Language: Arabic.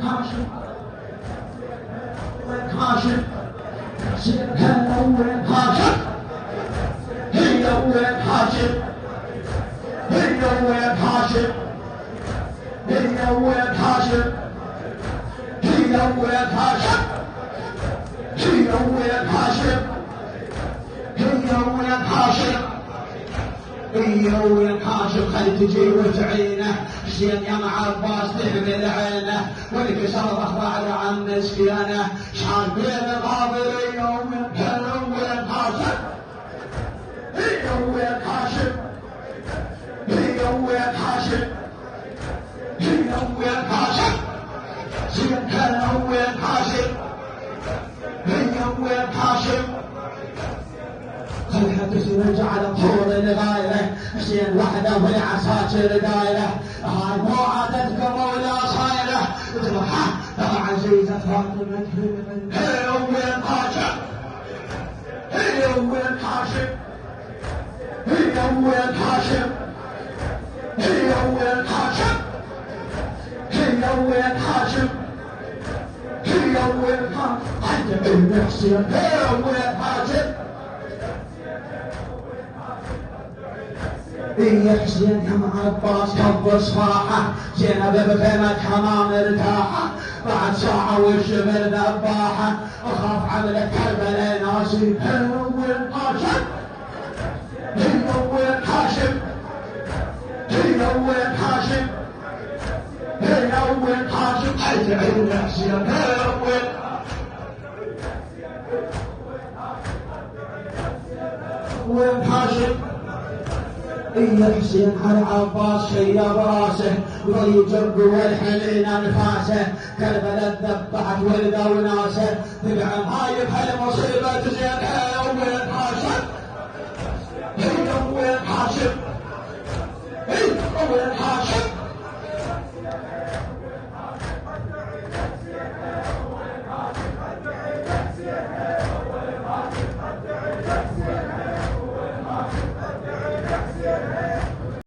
هاشم هاشم هلا ولد هاشم هي ولد هاشم هي ولد هاشم هي ولد هاشم هي ولد هاشم هي ولد هاشم هي ولد هاشم هي ولد هاشم خلي تجي وتعينه حسين يا مع عباس تحمل عينه والكسر بعد عن مسكينه شحال بين الغابرين ومن هلا ولد هاشم هي ولد هاشم هي ولد هاشم هي ولد هاشم زين هلا ولد هاشم هي ولد هاشم خلها ترجع على طول الغاية حسين وحده والعساكر دايره هاي مو عادتكم ولا صايره تروحه يا عزيزة فاطمة هي ولد هاشم هي ولد هاشم هي ولد هاشم هي ولد هاشم هي ولد هاشم هي ولد هاشم عند ابن حسين هي ولد هاشم هي حسين يا مع عباس كب صباحه زينب بخيمتها ما مرتاحه بعد ساعة والشبل ذباحه اخاف عملت كربلاء ناسي هي ولد هاشم هي ولد هاشم هي ولد هاشم هي ولد هاشم حيث عين حسين هي ولد ولد هاشم هي حسين على عباس شيا براسه ويجب والحنين انفاسه كربلاء ذبحت ولده وناسه تبع هاي بهالمصيبه زين هي